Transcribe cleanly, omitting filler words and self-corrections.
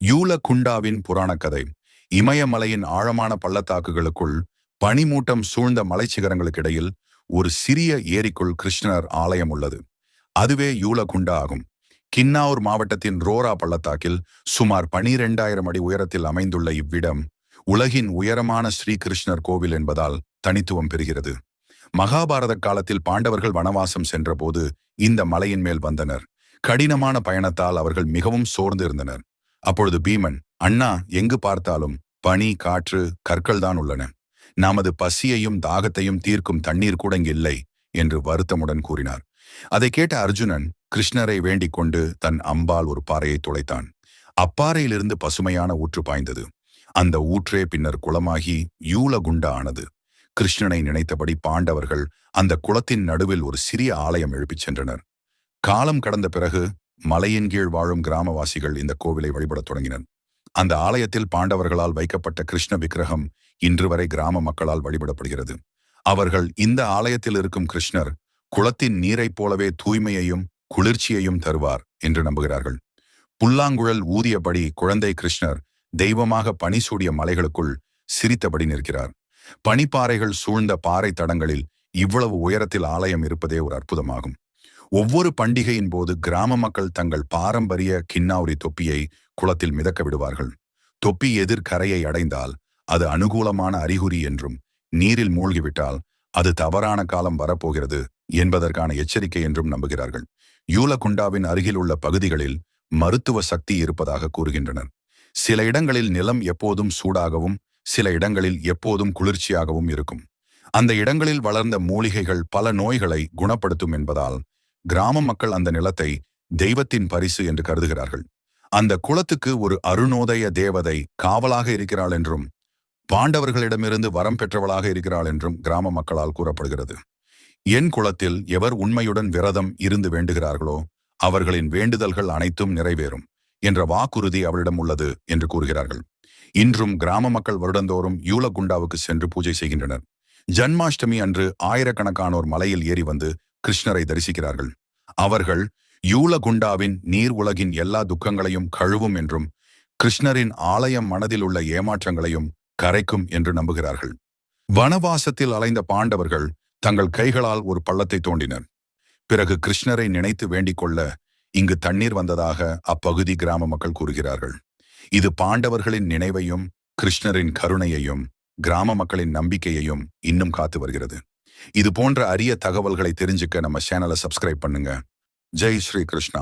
யூலகுண்டாவின் புராணக்கதை. இமயமலையின் ஆழமான பள்ளத்தாக்குகளுக்குள் பனிமூட்டம் சூழ்ந்த மலைச்சிகரங்களுக்கு இடையில் ஒரு சிறிய ஏரிக்குள் கிருஷ்ணர் ஆலயம் உள்ளது. அதுவே யூலகுண்டா ஆகும். கின்னாவூர் மாவட்டத்தின் ரோரா பள்ளத்தாக்கில் சுமார் 12,000 அடி உயரத்தில் அமைந்துள்ள இவ்விடம் உலகின் உயரமான ஸ்ரீகிருஷ்ணர் கோவில் என்பதால் தனித்துவம் பெறுகிறது. மகாபாரத காலத்தில் பாண்டவர்கள் வனவாசம் சென்றபோது இந்த மலையின் மேல் வந்தனர். கடினமான பயணத்தால் அவர்கள் மிகவும் சோர்ந்து இருந்தனர். அப்பொழுது பீமன், அண்ணா, எங்கு பார்த்தாலும் பனி, காற்று, கற்கள் தான் உள்ளன. நமது பசியையும் தாகத்தையும் தீர்க்கும் தண்ணீர் கூட இங்கு இல்லை என்று வருத்தமுடன் கூறினார். அதை கேட்ட அர்ஜுனன் கிருஷ்ணரை வேண்டிக் கொண்டு தன் அம்பால் ஒரு பாறையை துளைத்தான். அப்பாறையிலிருந்து பசுமையான ஊற்று பாய்ந்தது. அந்த ஊற்றே பின்னர் குளமாகி யூலகுண்டா ஆனது. கிருஷ்ணனை நினைத்தபடி பாண்டவர்கள் அந்த குளத்தின் நடுவில் ஒரு சிறிய ஆலயம் எழுப்பிச் சென்றனர். காலம் கடந்த பிறகு மலையின் கீழ் வாழும் கிராமவாசிகள் இந்த கோவிலை வழிபடத் தொடங்கினர். அந்த ஆலயத்தில் பாண்டவர்களால் வைக்கப்பட்ட கிருஷ்ண விக்கிரகம் இன்று வரை கிராம மக்களால் வழிபடப்படுகிறது. அவர்கள் இந்த ஆலயத்தில் இருக்கும் கிருஷ்ணர் குளத்தின் நீரைப் போலவே தூய்மையையும் குளிர்ச்சியையும் தருவார் என்று நம்புகிறார்கள். புல்லாங்குழல் ஊதியபடி குழந்தை கிருஷ்ணர் தெய்வமாக பனி சூடிய மலைகளுக்குள் சிரித்தபடி நிற்கிறார். பனிப்பாறைகள் சூழ்ந்த பாறை தடங்களில் இவ்வளவு உயரத்தில் ஆலயம் இருப்பதே ஒரு அற்புதமாகும். ஒவ்வொரு பண்டிகையின் போது கிராம மக்கள் தங்கள் பாரம்பரிய கின்னாவுரி தொப்பியை குளத்தில் மிதக்க விடுவார்கள். தொப்பி எதிர்கரையை அடைந்தால் அது அனுகூலமான அறிகுறி என்றும், நீரில் மூழ்கிவிட்டால் அது தவறான காலம் வரப்போகிறது என்பதற்கான எச்சரிக்கை என்றும் நம்புகிறார்கள். யூலகுண்டாவின் அருகில் உள்ள பகுதிகளில் மருத்துவ சக்தி இருப்பதாக கூறுகின்றனர். சில இடங்களில் நிலம் எப்போதும் சூடாகவும் சில இடங்களில் எப்போதும் குளிர்ச்சியாகவும் இருக்கும். அந்த இடங்களில் வளர்ந்த மூலிகைகள் பல நோய்களை குணப்படுத்தும் என்பதால் கிராம மக்கள் அந்த நிலத்தை தெய்வத்தின் பரிசு என்று கருதுகிறார்கள். அந்த குளத்துக்கு ஒரு அருணோதய தேவதை காவலாக இருக்கிறாள் என்றும், பாண்டவர்களிடமிருந்து வரம் பெற்றவளாக இருக்கிறாள் என்றும் கிராம மக்களால் கூறப்படுகிறது. என் குளத்தில் எவர் உண்மையுடன் விரதம் இருந்து வேண்டுகிறார்களோ அவர்களின் வேண்டுதல்கள் அனைத்தும் நிறைவேறும் என்ற வாக்குறுதி அவளிடம் உள்ளது என்று கூறுகிறார்கள். இன்றும் கிராம மக்கள் வருடந்தோறும் யூலகுண்டாவுக்கு சென்று பூஜை செய்கின்றனர். ஜன்மாஷ்டமி அன்று ஆயிரக்கணக்கானோர் மலையில் ஏறி வந்து கிருஷ்ணரை தரிசிக்கிறார்கள். அவர்கள் யூலகுண்டாவின் நீர் உலகின் எல்லா துக்கங்களையும் கழுவும் என்றும், கிருஷ்ணரின் ஆலயம் மனதில் உள்ள ஏமாற்றங்களையும் கரைக்கும் என்று நம்புகிறார்கள். வனவாசத்தில் அலைந்த பாண்டவர்கள் தங்கள் கைகளால் ஒரு பள்ளத்தை தோண்டினர். பிறகு கிருஷ்ணரை நினைத்து வேண்டிக் கொள்ள இங்கு தண்ணீர் வந்ததாக அப்பகுதி கிராம மக்கள் கூறுகிறார்கள். இது பாண்டவர்களின் நினைவையும் கிருஷ்ணரின் கருணையையும் கிராம மக்களின் நம்பிக்கையையும் இன்னும் காத்து வருகிறது. இது போன்ற அரிய தகவல்களை தெரிஞ்சுக்க நம்ம சேனலை சப்ஸ்கிரைப் பண்ணுங்க. ஜெய் ஸ்ரீ கிருஷ்ணா.